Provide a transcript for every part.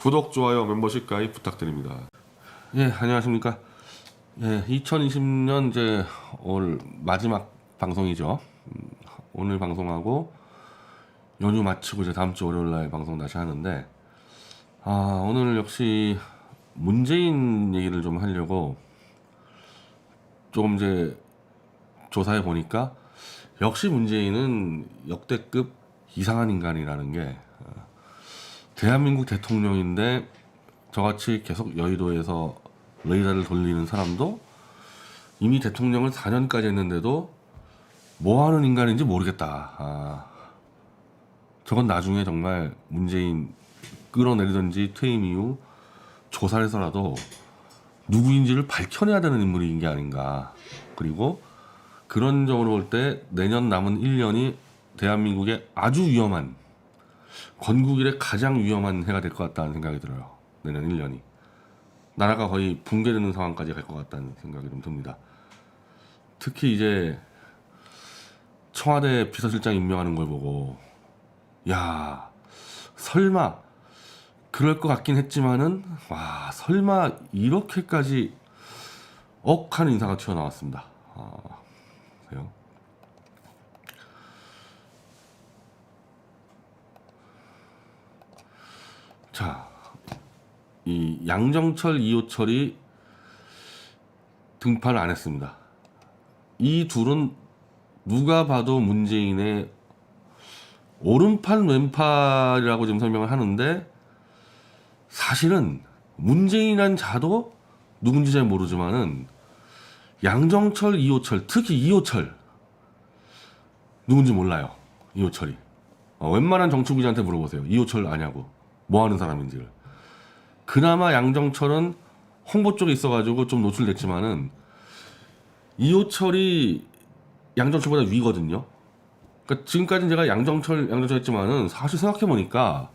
구독, 좋아요, 멤버십 가입 부탁드립니다. 예, 안녕하십니까. 예, 2020년 이제 올 마지막 방송이죠. 오늘 방송하고 연휴 마치고 이제 다음 주 월요일 날 방송 다시 하는데, 오늘 역시 문재인 얘기를 좀 하려고 조금 이제 조사해 보니까 역시 문재인은 역대급 이상한 인간이라는 게, 대한민국 대통령인데 저같이 계속 여의도에서 레이더를 돌리는 사람도 이미 대통령을 4년까지 했는데도 뭐 하는 인간인지 모르겠다. 저건 나중에 정말 문재인 끌어내리든지 퇴임 이후 조사를 해서라도 누구인지를 밝혀내야 되는 인물인 게 아닌가. 그리고 그런 점으로 볼 때 내년 남은 1년이 대한민국의 아주 위험한, 건국 이래 가장 위험한 해가 될 것 같다는 생각이 들어요. 내년 1년이. 나라가 거의 붕괴되는 상황까지 갈 것 같다는 생각이 좀 듭니다. 특히 이제 청와대 비서실장 임명하는 걸 보고, 야, 설마 그럴 것 같긴 했지만은, 와, 설마 이렇게까지 억하는 인사가 튀어나왔습니다. 그래요? 자, 이 양정철, 이호철이 등판을 안 했습니다. 이 둘은 누가 봐도 문재인의 오른팔 왼팔이라고 지금 설명을 하는데, 사실은 문재인이란 자도 누군지 잘 모르지만은 양정철, 이호철, 특히 이호철 누군지 몰라요. 이호철이 웬만한 정치부기자한테 물어보세요. 이호철 아냐고, 뭐 하는 사람인지를. 그나마 양정철은 홍보 쪽에 있어가지고 좀 노출됐지만은 이호철이 양정철보다 위거든요. 그러니까 지금까지 제가 양정철 했지만은 사실 생각해보니까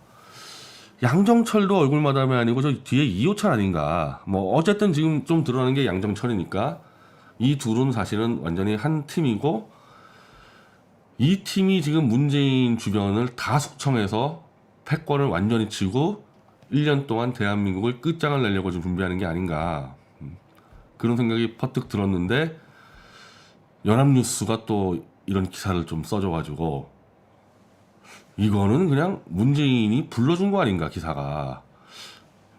양정철도 얼굴마담이 아니고 저 뒤에 이호철 아닌가. 뭐 어쨌든 지금 좀 드러나는 게 양정철이니까 이 둘은 사실은 완전히 한 팀이고, 이 팀이 지금 문재인 주변을 다 숙청해서 패권을 완전히 치고 1년 동안 대한민국을 끝장을 내려고 좀 준비하는 게 아닌가, 그런 생각이 퍼뜩 들었는데, 연합뉴스가 또 이런 기사를 좀 써줘가지고 이거는 그냥 문재인이 불러준 거 아닌가. 기사가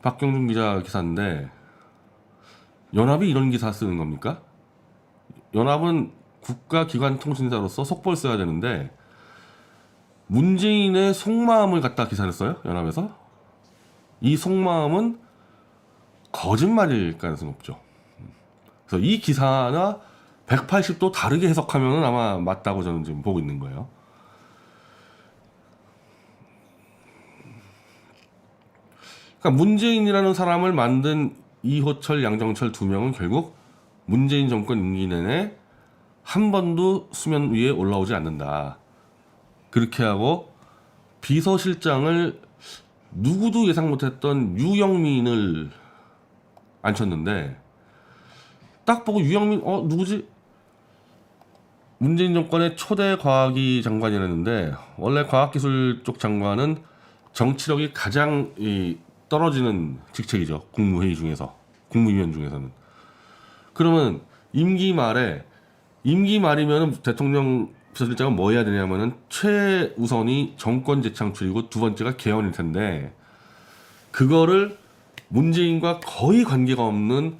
박경준 기자 기사인데 연합이 이런 기사 쓰는 겁니까? 연합은 국가기관통신사로서 속보를 써야 되는데 문재인의 속마음을 갖다 기사를 써요? 연합에서? 이 속마음은 거짓말일 가능성이 높죠. 그래서 이 기사나 180도 다르게 해석하면 아마 맞다고 저는 지금 보고 있는 거예요. 그러니까 문재인이라는 사람을 만든 이호철, 양정철 두 명은 결국 문재인 정권 임기 내내 한 번도 수면 위에 올라오지 않는다. 그렇게 하고 비서실장을 누구도 예상 못했던 유영민을 앉혔는데, 딱 보고 유영민, 누구지? 문재인 정권의 초대 과학위 장관이라는데, 원래 과학기술 쪽 장관은 정치력이 가장 떨어지는 직책이죠. 국무회의 중에서, 국무위원 중에서는. 그러면 임기 말이면 대통령 비서실장은 뭐 해야 되냐면은 최우선이 정권 재창출이고 두 번째가 개헌일 텐데, 그거를 문재인과 거의 관계가 없는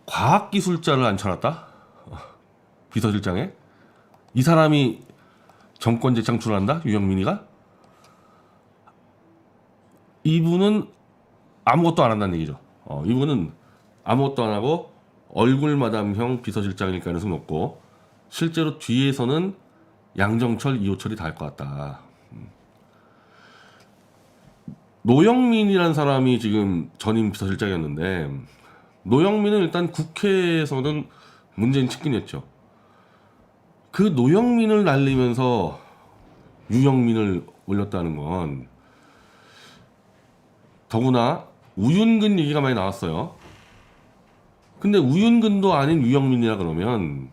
과학기술자를 앉혀놨다? 비서실장에? 이 사람이 정권 재창출을 한다? 유영민이가? 이분은 아무것도 안 한다는 얘기죠. 이분은 아무것도 안 하고 얼굴마담형 비서실장일 가능성이 높고, 실제로 뒤에서는 양정철, 이호철이 다 할 것 같다. 노영민이라는 사람이 지금 전임 비서실장이었는데, 노영민은 일단 국회에서는 문재인 측근이었죠. 그 노영민을 날리면서 유영민을 올렸다는 건, 더구나 우윤근 얘기가 많이 나왔어요. 근데 우윤근도 아닌 유영민이라 그러면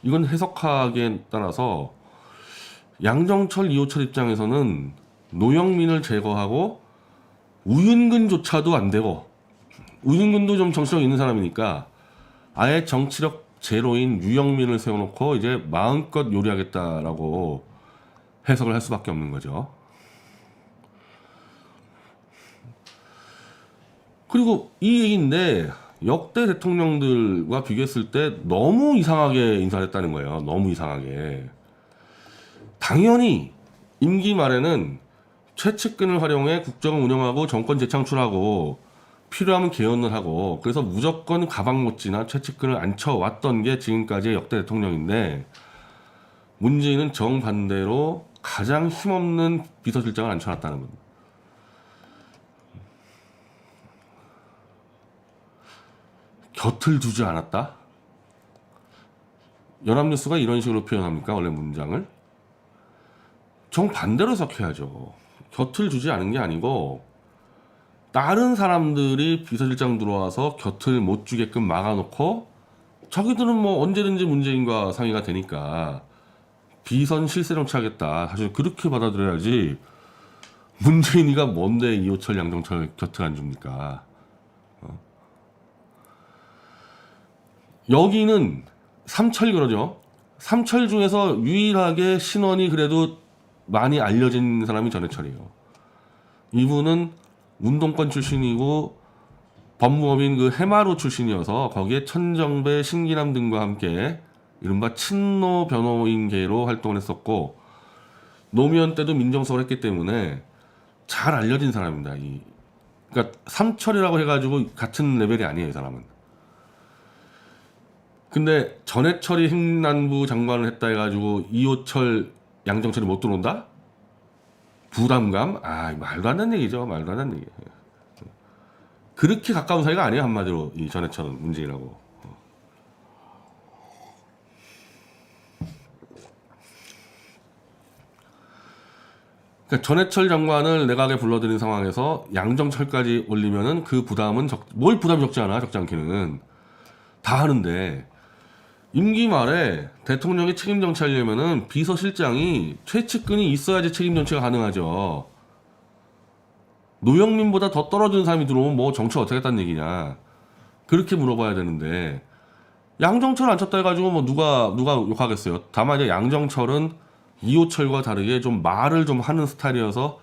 이건 해석하기에 따라서 양정철, 이호철 입장에서는 노영민을 제거하고 우윤근조차도 안 되고, 우윤근도 좀 정치력 있는 사람이니까 아예 정치력 제로인 유영민을 세워놓고 이제 마음껏 요리하겠다라고 해석을 할 수밖에 없는 거죠. 그리고 이 얘기인데 역대 대통령들과 비교했을 때 너무 이상하게 인사를 했다는 거예요. 너무 이상하게. 당연히 임기 말에는 최측근을 활용해 국정을 운영하고 정권 재창출하고 필요하면 개헌을 하고, 그래서 무조건 가방못지나 최측근을 앉혀왔던 게 지금까지의 역대 대통령인데, 문재인은 정반대로 가장 힘없는 비서실장을 앉혀놨다는 겁니다. 곁을 두지 않았다? 연합뉴스가 이런 식으로 표현합니까? 원래 문장을? 정반대로 해석해야죠. 곁을 두지 않은 게 아니고 다른 사람들이 비서실장 들어와서 곁을 못 주게끔 막아놓고, 자기들은 뭐 언제든지 문재인과 상의가 되니까 비선 실세정치하겠다, 사실 그렇게 받아들여야지. 문재인이가 뭔데 이호철 양정철 곁을 안 줍니까? 여기는 삼철 그러죠. 삼철 중에서 유일하게 신원이 그래도 많이 알려진 사람이 전해철이에요. 이분은 운동권 출신이고 법무법인 그 해마루 출신이어서 거기에 천정배, 신기남 등과 함께 이른바 친노 변호인계로 활동을 했었고, 노무현 때도 민정수석을 했기 때문에 잘 알려진 사람입니다. 그러니까 삼철이라고 해가지고 같은 레벨이 아니에요, 이 사람은. 근데 전해철이 행안부 장관을 했다 해가지고 이호철, 양정철이 못 들어온다? 부담감? 말도 안 되는 얘기죠. 말도 안 되는 얘기. 그렇게 가까운 사이가 아니에요, 한마디로 이 전해철은 문재인하고. 그러니까 전해철 장관을 내각에 불러들인 상황에서 양정철까지 올리면은 그 부담은 뭘 부담이 적지 않아, 적지 않게는. 다 하는데, 임기 말에 대통령이 책임 정치하려면은 비서실장이 최측근이 있어야지 책임 정치가 가능하죠. 노영민보다 더 떨어지는 사람이 들어오면 뭐 정치 어떻게 했다는 얘기냐, 그렇게 물어봐야 되는데, 양정철 안 쳤다 해가지고 뭐 누가 욕하겠어요. 다만 이제 양정철은 이호철과 다르게 좀 말을 좀 하는 스타일이어서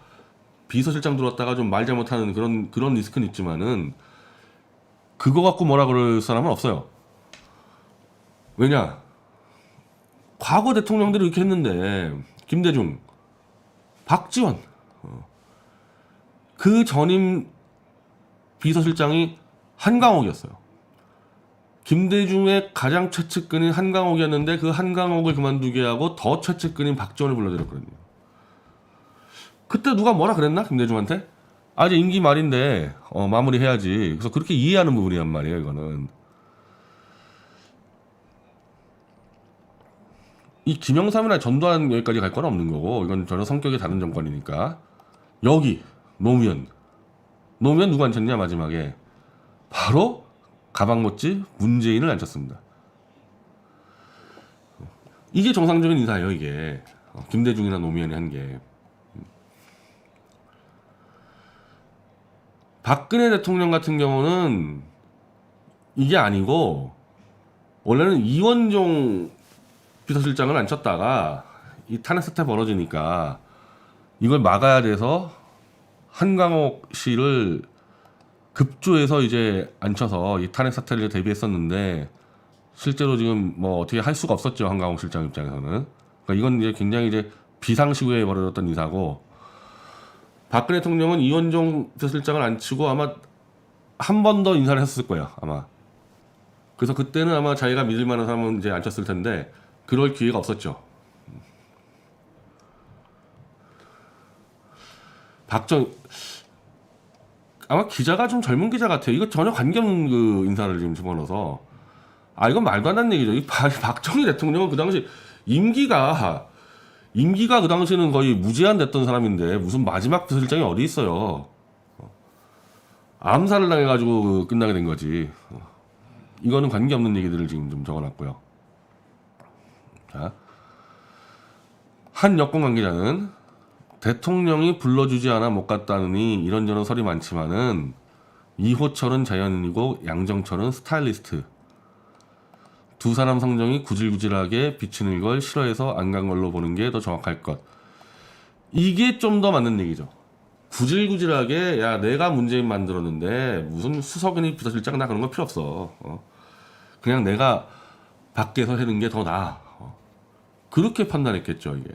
비서실장 들어왔다가 좀 말 잘못하는 그런 리스크는 있지만은, 그거 갖고 뭐라 그럴 사람은 없어요. 왜냐? 과거 대통령들이 이렇게 했는데, 김대중, 박지원, 그 전임 비서실장이 한강옥이었어요. 김대중의 가장 최측근인 한강옥이었는데 그 한강옥을 그만두게 하고 더 최측근인 박지원을 불러들였거든요. 그때 누가 뭐라 그랬나? 김대중한테? 이제 임기 말인데 마무리해야지. 그래서 그렇게 이해하는 부분이란 말이에요, 이거는. 이 김영삼이나 전두환 여기까지 갈 건 없는 거고, 이건 전혀 성격이 다른 정권이니까. 여기 노무현 누구 앉혔냐 마지막에? 바로 가방 못지 문재인을 앉혔습니다. 이게 정상적인 인사예요, 이게. 김대중이나 노무현이 한 게. 박근혜 대통령 같은 경우는 이게 아니고, 원래는 이원종 비서실장을 앉혔다가 이 탄핵 사태 벌어지니까 이걸 막아야 돼서 한강옥 씨를 급조해서 이제 앉혀서 이 탄핵 사태를 대비했었는데, 실제로 지금 뭐 어떻게 할 수가 없었죠, 한강옥 실장 입장에서는. 그러니까 이건 이제 굉장히 이제 비상시국에 벌어졌던 인사고, 박근혜 대통령은 이원종 비서실장을 앉히고 아마 한 번 더 인사를 했을 거예요, 아마. 그래서 그때는 아마 자기가 믿을 만한 사람은 이제 앉혔을 텐데 그럴 기회가 없었죠. 아마 기자가 좀 젊은 기자 같아요. 이거 전혀 관계없는 그 인사를 지금 집어넣어서. 이건 말도 안 되는 얘기죠. 이 박정희 대통령은 그 당시 임기가 그 당시에는 거의 무제한 됐던 사람인데 무슨 마지막 비서실장이 어디 있어요. 암살을 당해가지고 끝나게 된 거지. 이거는 관계없는 얘기들을 지금 좀 적어놨고요. 자, 한 여권 관계자는 대통령이 불러주지 않아 못 갔다느니 이런저런 설이 많지만은 이호철은 자연인이고 양정철은 스타일리스트. 두 사람 성정이 구질구질하게 비치는 걸 싫어해서 안 간 걸로 보는 게 더 정확할 것. 이게 좀 더 맞는 얘기죠. 구질구질하게 야 내가 문재인 만들었는데 무슨 수석이니 비서실장 나 그런 거 필요 없어. 그냥 내가 밖에서 하는 게 더 나아. 그렇게 판단했겠죠 이게.